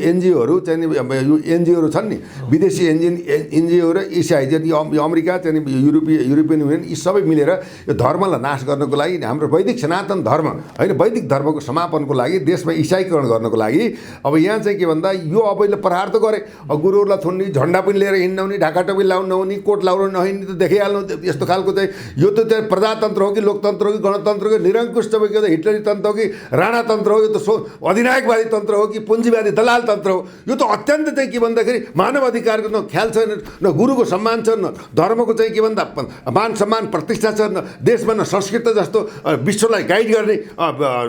एनजिओहरू चाहिँ एनजिओहरू छन् नि, विदेशी एनजिओ र इसाई चाहिँ अमेरिका चाहिँ युरोपियन युनियन यी सबै मिलेर यो धर्मलाई नाश गर्नको लागि, हाम्रो वैदिक सनातन धर्म होइन, वैदिक धर्मको समापनको लागि, देशमा इसाईकरण गर्नको लागि अब यहाँ चाहिँ के भन्दा यो अबैले प्रहार त गरे। गुरुहरूलाई थुन्ने, झन्डा पनि लिएर हिँड्नु, ढाका टोपी लाउनु नहुने, कोट लाउनु नहुने त देखिहाल्नु। यस्तो खालको चाहिँ यो त चाहिँ प्रजातन्त्र हो कि लोकतन्त्र हो कि गणतन्त्र हो कि निरङ्कुश तपाईँको हिटलरी तन्त्र हो कि राणा तन्त्र हो, यो त अधिनायकवादी तन्त्र हो कि पुँजीवादी दलाल तन्त्र हो। यो त अत्यन्त चाहिँ के भन्दाखेरि मानव अधिकारको न ख्याल छैन, न गुरुको सम्मान छ, न धर्मको चाहिँ के भन्दा मान सम्मान प्रतिष्ठा छ, न देशमा न संस्कृत जस्तो विश्वलाई गाइड गर्ने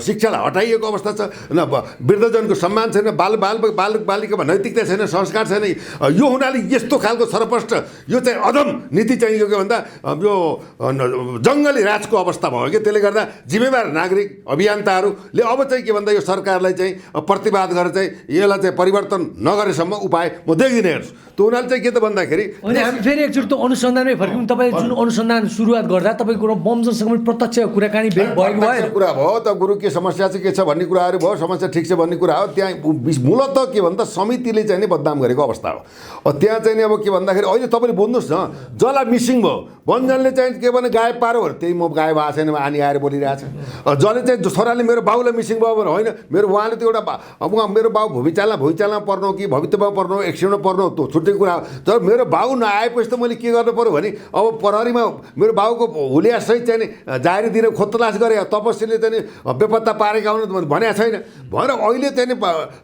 शिक्षालाई हटाइएको अवस्था छ, न वृद्धजनको सम्मान छैन, बालिकामा नैतिकता छैन, संस्कार छैन। यो हुनाले यस्तो खालको सरपष्ट यो चाहिँ अदम नीति चाहिँ यो के भन्दा यो जङ्गली राजको अवस्था भयो कि। त्यसले गर्दा जिम्मेवार नागरिक अभियन्ताहरूले अब चाहिँ के भन्दा यो सरकारलाई चाहिँ प्रतिवाद गरेर चाहिँ यसलाई चाहिँ परिवर्तन नगरेसम्म उपाय म देख्दिनँ हेर्छु। त्यो हुनाले चाहिँ के त भन्दाखेरि अनि हामी फेरि एकचोटि त्यो अनुसन्धानमै फर्क्यौँ। तपाईँ जुन अनुसन्धान सुरुवात गर्दा तपाईँको बमजनसँग पनि प्रत्यक्ष कुराकानी भएको भयो, कुरा भयो त गुरु के समस्या चाहिँ के छ भन्ने कुराहरू भयो, समस्या ठिक छ भन्ने कुरा हो। त्यहाँ मूलत के भन्दा समितिले चाहिँ नि बदनाम गरेको अवस्था हो। त्यहाँ चाहिँ नि अब के भन्दाखेरि अहिले तपाईँले बुझ्नुहोस् न, जसलाई मिसिङ भयो वञ्जनले चाहिँ के भने गायब पारो भने त्यही म गायब भएको छैन, आनी आएर बोलिरहेको छ। जसले चाहिँ छोराले मेरो बाउलाई मिसिङ भयो भने होइन, मेरो उहाँले त एउटा अब मेरो बाउ भुइँचालमा पर्नु कि भविष्यमा पर्नु, एक्सिडेन्टमा पर्नु त्यो छुट्टै कुरा हो। तर मेरो बाउ नआएपछि त मैले के गर्नु पऱ्यो भने अब प्रहरीमा मेरो बाउको हुलियासहित चाहिँ नि जारी दिन खोतलास गरे, तपस्वीले चाहिँ नि बेपत्ता पारेका हुनु भनेको छैन भनेर अहिले चाहिँ नि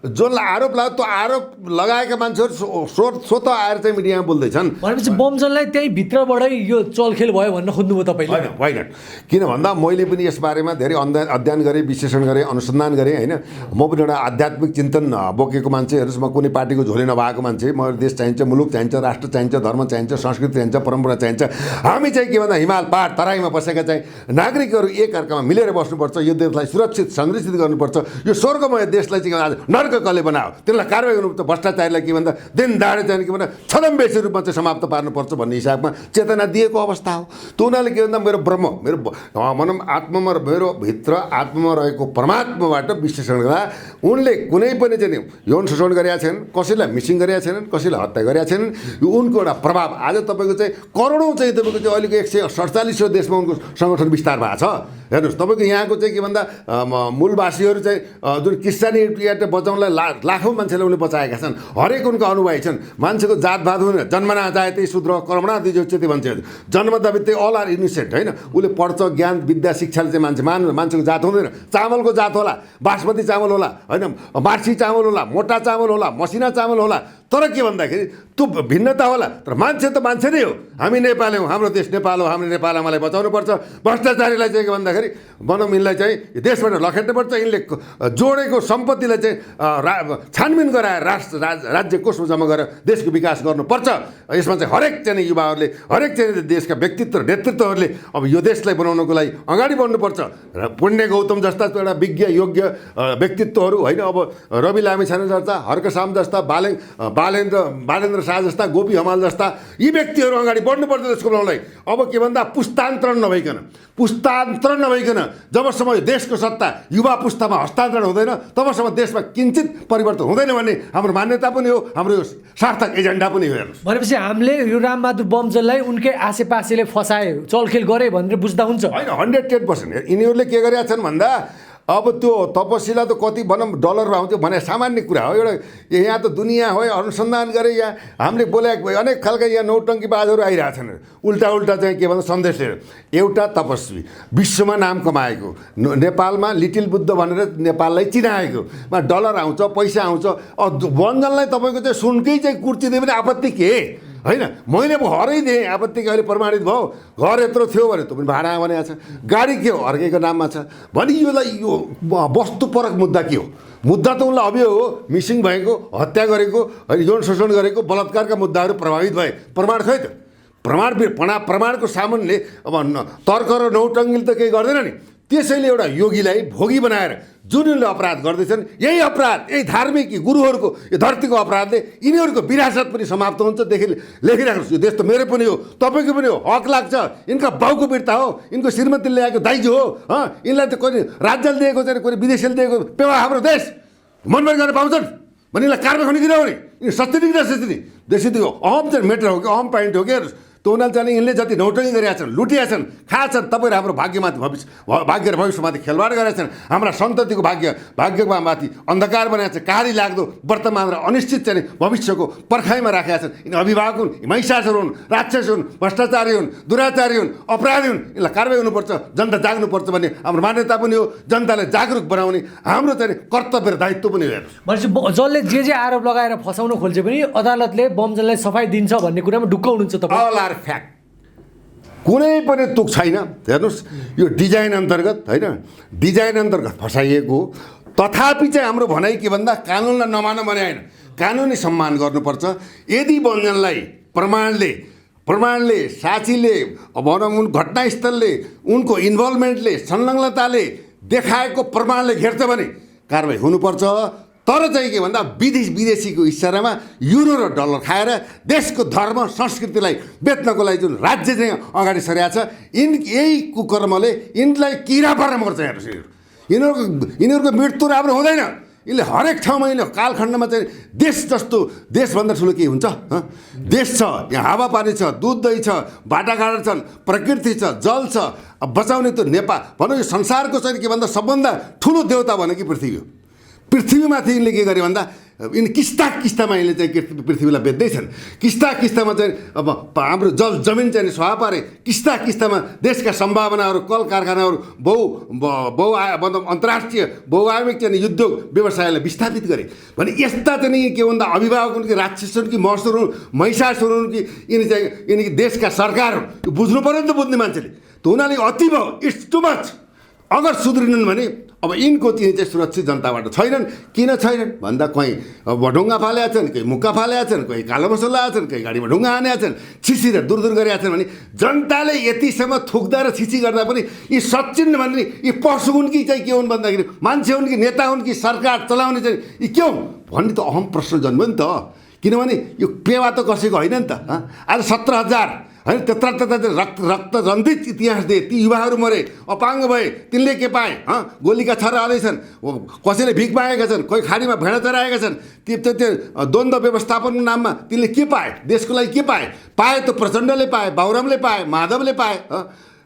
जसलाई आरोप लाग्यो त्यो आरोप लगाएका मान्छेहरू स्वतः आएर चाहिँ मिडियामा बोल्दैछन्। भनेपछि बमजनलाई त्यही भित्रबाटै यो चलखेल भयो भन्न खोज्नुभयो तपाईँले? होइन, किन भन्दा मैले पनि यसबारेमा धेरै अध्ययन गरेँ, विश्लेषण गरेँ, अनुसन्धान गरेँ होइन। म पनि एउटा आध्यात्मिक चिन्तन बोकेको मान्छे हेर्नुहोस्, म कुनै पार्टीको झोले नभएको मान्छे। म देश चाहिन्छ, मुलुक चाहिन्छ, राष्ट्र चाहिन्छ, धर्म चाहिन्छ, संस्कृति चाहिन्छ, परम्परा चाहिन्छ। हामी चाहिँ के भन्दा हिमाल पहाड तराईमा बसेका चाहिँ नागरिकहरू एकअर्कामा मिलेर बस्नुपर्छ, यो देशलाई सुरक्षित संरक्षित गर्नुपर्छ। यो स्वर्गमय देशलाई चाहिँ आज नर्क कसले बनायो त्यसलाई कारवाही गर्नुपर्छ, भ्रष्टाचारीलाई के भन्दा दिन दाडे चाहिँ के भन्दा छदमबेसी रूपमा चाहिँ समाप्त पार्नुपर्छ भन्ने हिसाबमा चेतना दिएको अवस्था हो। त्यो हुनाले के भन्दा मेरो ब्रह्म, मेरो भनौँ आत्मामा, मेरो भित्र आत्मामा रहेको परमात्माबाट विश्लेषण गर्दा उनले कुनै पनि चाहिँ यौन शोषण गरेका छैनन्, कसैलाई मिसिङ गरेका छैनन्, कसैलाई हत्या गरेका छैनन्। यो उनको एउटा प्रभाव आज तपाईँको चाहिँ करोडौँ चाहिँ तपाईँको चाहिँ अहिलेको 147 देशमा उनको सङ्गठन विस्तार भएको छ। हेर्नुहोस् तपाईँको यहाँको चाहिँ के भन्दा मूलवासीहरू चाहिँ जुन क्रिस्चियनिटी बचाउनलाई लाखौँ मान्छेले उनले बचाएका छन्। हरेक उनका अनुयायी छन्। मान्छेको जातभात हुँदैन, जन्मना जाए त्यही शूद्र, कर्मणा द्विजोच्यते भन्छ। जन्मदा त्यही अल आर इनिसेन्ट होइन, उसले पढ्छ, ज्ञान विद्या शिक्षाले चाहिँ मान्छेको जात हुँदैन। चामलको जात होला, बासमती चामल होला होइन, मार्सी चामल होला, मोटा चामल होला, मसिना चामल होला, तर के भन्दाखेरि त्यो भिन्नता होला, तर मान्छे त मान्छे नै हो। हामी नेपाली हौँ, हाम्रो देश नेपाल हो, हाम्रो नेपाल आमालाई बचाउनुपर्छ। भ्रष्टाचारीलाई चाहिँ के भन्दाखेरि भनौँ यिनलाई चाहिँ देशबाट लखेट्नुपर्छ। यिनले जोडेको सम्पत्तिलाई चाहिँ छानबिन गराएर राज्य कोषमा जम्मा गरेर देशको विकास गर्नुपर्छ। यसमा चाहिँ हरेक चाहिँ युवाहरूले, हरेक चाहिँ देशका व्यक्तित्व नेतृत्वहरूले अब यो देशलाई बनाउनको लागि अगाडि बढ्नुपर्छ। र पुण्य गौतम जस्ता एउटा विज्ञ योग्य व्यक्तित्वहरू होइन, अब रवि लामिछाने जस्ता, हर्कसाम जस्ता, बालेन्द्र शाह जस्ता, गोपी हमाल जस्ता यी व्यक्तिहरू अगाडि बढ्नुपर्छ देशको बनाउनलाई। अब के भन्दा पुस्तान्तरण नभइकन जबसम्म देशको सत्ता युवा पुस्तामा हस्तान्तरण हुँदैन तबसम्म देशमा किञ्चित परिवर्तन हुँदैन भन्ने हाम्रो मान्यता पनि हो, हाम्रो सार्थक एजेन्डा पनि हो। हेर्नुहोस्, भनेपछि हामीले यो रामबहादुर बमजनलाई उनकै आसेपासेले फसाए, चलखेल गरे भनेर बुझ्दा हुन्छ? होइन, 110%। यिनीहरूले के गरेका छन् भन्दा अब त्यो तपसिला त कति भनौँ डलरमा आउँथ्यो भने सामान्य कुरा हो। एउटा यहाँ त दुनियाँ हो, अनुसन्धान गरे, यहाँ हामीले बोलेको अनेक खालका यहाँ नौटङ्कीबाजहरू आइरहेछन्, उल्टा चाहिँ के भन्दा सन्देश लिएर। एउटा तपस्वी विश्वमा नाम कमाएको, नेपालमा लिटिल बुद्ध भनेर नेपाललाई चिनाएको, डलर आउँछ, पैसा आउँछ। वञ्जनलाई तपाईँको चाहिँ सुनकै चाहिँ कुर्ती दियो भने आपत्ति के होइन? मैले घरै दिएँ, आपत्ति के? अहिले प्रमाणित भयो, घर यत्रो थियो भने त पनि भाडा भनेको छ, गाडी के हो अर्कैको नाममा छ भने यो वस्तुपरक मुद्दा के हो? मुद्दा त उनलाई अभियोग हो, मिसिङ भएको, हत्या गरेको, यौन शोषण गरेको, बलात्कारका मुद्दाहरू प्रभावित भए। प्रमाण खै त? प्रमाणको सामुन्ने अब तर्क र नौटङ्गीले त केही गर्दैन नि। त्यसैले एउटा योगीलाई भोगी बनाएर जुन यिनले अपराध गर्दैछन्, यही अपराध, यही धार्मिक गुरुहरूको, यो धरतीको अपराधले यिनीहरूको विरासत पनि समाप्त हुन्छ। लेखिराख्नुहोस्, यो देश त मेरो पनि हो, तपाईँको पनि हो, हक लाग्छ। यिनका बाउको बिर्ता हो, यिनको श्रीमतीले ल्याएको दाइजो हो। यिनलाई त कोही राज्यले दिएको चाहिँ, कोही विदेशीले दिएको पेवा हाम्रो देश मनमानी गर्न पाउँछन् भने यिनलाई कारवाही हुने किन हो नि? यिनी सस्थिति कि नसस्थिति? देशस्थिति हो, अहम चाहिँ मेटर हो कि अहम पोइन्ट हो कि? हेर्नुहोस्, त उनीहरूले चाहिँ यिनले जति नौटङ्गी गरेका छन्, लुटिया छन्, खाएछन्, तपाईँहरू हाम्रो भाग्यमाथि भाग्य र भविष्यमाथि खेलवाड गरेका छन्। हाम्रा सन्ततिको भाग्यमा माथि अन्धकार बनाएका छन्, कारी लाग्दो वर्तमान र अनिश्चित चाहिँ भविष्यको पर्खाइमा राखेका छन्। यिनी अभिभावक हुन्, महिषासुर हुन्, राक्षस हुन्, भ्रष्टाचारी हुन्, दुराचारी हुन्, अपराधी हुन्। यिनलाई कारवाही हुनुपर्छ, जनता जाग्नुपर्छ भन्ने हाम्रो मान्यता पनि हो। जनतालाई जागरुक बनाउने हाम्रो चाहिँ कर्तव्य र दायित्व पनि हो। हेर्नुहोस्, भनेपछि जसले जे आरोप लगाएर फसाउन खोल्छ पनि अदालतले बमजनलाई सफाई दिन्छ भन्ने कुरामा ढुक्क हुनुहुन्छ तपाईँ? फ्याक्ट, कुनै पनि तुक छैन। हेर्नुहोस्, यो डिजाइन अन्तर्गत होइन, डिजाइन अन्तर्गत फसाइएको। तथापि चाहिँ हाम्रो भनाइ के भन्दा कानुनलाई नमान भने होइन, कानुनी सम्मान गर्नुपर्छ। यदि बमजनलाई प्रमाणले साक्षीले भनौँ उन घटनास्थलले उनको इन्भल्भमेन्टले संलग्नताले देखाएको प्रमाणले घेर्छ भने कारवाही हुनुपर्छ। तर चाहिँ के भन्दा विदेशीको इसारामा युरो र डलर खाएर देशको धर्म संस्कृतिलाई बेच्नको लागि जुन राज्य चाहिँ अगाडि सरेको छ, यही कुकर्मले यिनलाई किरा पार्न मर्छ। हेर्नुहोस्, यिनीहरूको मृत्यु राम्रो हुँदैन। यिनले हरेक ठाउँमा यिनले कालखण्डमा चाहिँ देशभन्दा ठुलो के हुन्छ? देश छ, यहाँ हावापानी छ, दुध दही छ, बाटाघाटा छन्, प्रकृति छ, जल छ। अब बचाउने त नेपाल भनौँ यो संसारको चाहिँ के भन्दा सबभन्दा ठुलो देवता भनेको पृथ्वी हो। पृथ्वीमाथि यिनले के गरे भन्दा यिनी किस्तामा यिनले चाहिँ पृथ्वीलाई बेच्दैछन्। किस्तामा चाहिँ अब हाम्रो जमिन चाहिँ सहा पारे, किस्तामा देशका सम्भावनाहरू, कल कारखानाहरू, अन्तर्राष्ट्रिय बहुआयामिक चाहिँ उद्योग व्यवसायलाई विस्थापित गरे भने यस्ता चाहिँ के भन्दा अभिभावक हुन् कि राक्षस हुन् कि महसुर हुन्, महिषासुर हुन् कि यिनी देशका सरकार हुन्, बुझ्नु पऱ्यो नि त बुझ्ने मान्छेले। त उनीहरूले अति भयो, इट्स टु मच। अगर सुध्रिनन् भने अब यिनको चाहिँ सुरक्षित जनताबाट छैनन्। किन छैनन् भन्दा कहीँ ढुङ्गा फालेका छन्, कहीँ मुक्का फालेका छन्, कहीँ कालो मसला छन्, कहीँ गाडीमा ढुङ्गा हानेका छन्, छिसी र दूर गरेका छन् भने जनताले यतिसम्म थुक्दा र छिसी गर्दा पनि यी सचिन भन्ने यी पशु हुन् कि चाहिँ के हुन् भन्दाखेरि मान्छे हुन् कि नेता हुन् कि सरकार चलाउने चाहिँ यी के हुन् भन्ने त अहम प्रश्न जन्म्यो नि त। किनभने यो पेवा त कसैको होइन नि त। आज 17,000 होइन त्यत्र रक्त रन्जित इतिहास दिए, ती युवाहरू मरे, अपाङ्ग भए, तिनले के पाए? गोलीका छर्रा आउँदैछन्, कसैले भिख मागेका छन्, कोही खाडीमा भेडा चराएका छन्। त्यो द्वन्द्व व्यवस्थापनको नाममा तिनले के पाए? देशको लागि के पाए? त प्रचण्डले पाए, बाबुरामले पाए, माधवले पाए,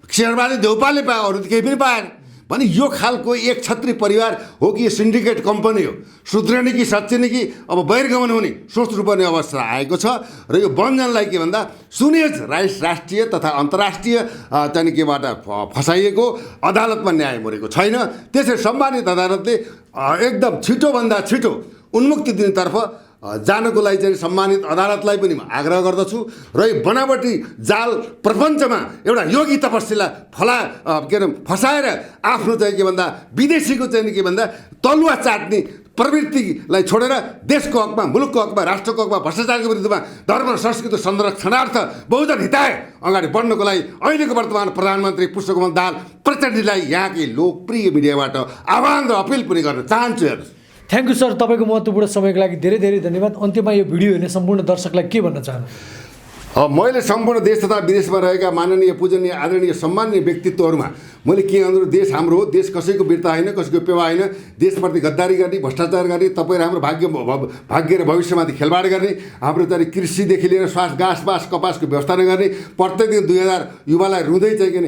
शेरबहादुर देउपाले पाए, अरू त केही पनि पाएन। भने यो खालको एक छत्री परिवार हो कि यो सिन्डिकेट कम्पनी हो? सुध्रिने कि सच्चिने कि अब बहिर्गमन हुने सोच्नुपर्ने अवस्था आएको छ। र यो बमजनलाई के भन्दा सुनियोज राष्ट्रिय तथा अन्तर्राष्ट्रिय चाहिँ केबाट फसाइएको, अदालतमा न्याय मरेको छैन। त्यसरी सम्मानित अदालतले एकदम छिटोभन्दा छिटो उन्मुक्ति दिनेतर्फ जानको लागि चाहिँ सम्मानित अदालतलाई पनि म आग्रह गर्दछु। र यो बनावटी जाल प्रपञ्चमा एउटा योगी तपस्वीलाई फसाएर आफ्नो चाहिँ के भन्दा विदेशीको चाहिँ के भन्दा तलुवा चाट्ने प्रवृत्तिलाई छोडेर देशको हकमा, मुलुकको हकमा, राष्ट्रको हकमा, भ्रष्टाचारको विरुद्धमा धर्म र संस्कृति संरक्षणार्थ बहुजन हिताय अगाडि बढ्नको लागि अहिलेको वर्तमान प्रधानमन्त्री पुष्पकमल दाहाल प्रचण्डीलाई यहाँकै लोकप्रिय मिडियाबाट आह्वान र अपिल पनि गर्न चाहन्छु। हेर्नुहोस्, थ्याङ्क यू सर, तपाईँको महत्त्वपूर्ण समयको लागि धेरै धेरै धन्यवाद। अन्त्यमा यो भिडियो हेर्ने सम्पूर्ण दर्शकलाई के भन्न चाहनु? मैले सम्पूर्ण देश तथा विदेशमा रहेका माननीय पूजनीय आदरणीय सम्माननीय व्यक्तित्वहरूमा मैले के भन्नु, देश हाम्रो हो, देश कसैको वीरता होइन, कसैको पेवा होइन। देशप्रति गद्दारी गर्ने, भ्रष्टाचार गर्ने, तपाईँहरू हाम्रो भाग्य र भविष्यमाथि खेलबाड गर्ने, हाम्रो चाहिँ कृषिदेखि लिएर घाँस बाँस कपासको व्यवस्था नगर्ने, प्रत्येक दिन 2000 युवालाई रुँदै चाहिँ के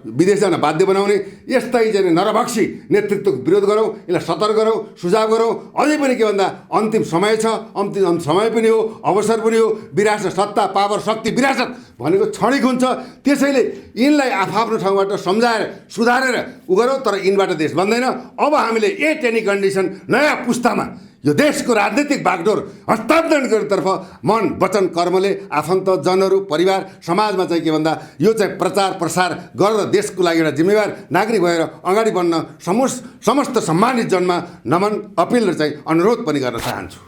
विदेश जान बाध्य बनाउने, यस्तै चाहिँ नरभक्षी नेतृत्वको विरोध गरौँ, यसलाई सतर्क गरौँ, सुझाव गरौँ। अझै पनि के भन्दा अन्तिम समय छ, अन्तिम समय पनि हो, अवसर पनि हो। विरासत, सत्ता, पावर, शक्ति, विरासत भनेको क्षणिक हुन्छ। त्यसैले यिनलाई आफ्नो ठाउँबाट सम्झाएर सुधारेर उ गरौँ, तर यिनबाट देश बन्दैन। अब हामीले एट एनी कन्डिसन नयाँ पुस्तामा यो देशको राजनीतिक बागडोर हस्तान्तरण गर्नेतर्फ मन वचन कर्मले आफन्त जनहरू परिवार समाजमा चाहिँ के भन्दा यो चाहिँ प्रचार प्रसार गरेर देशको लागि एउटा जिम्मेवार नागरिक भएर अगाडि बढ्न समस्त सम्मानित जनमा नमन, अपिल र चाहिँ अनुरोध पनि गर्न चाहन्छु।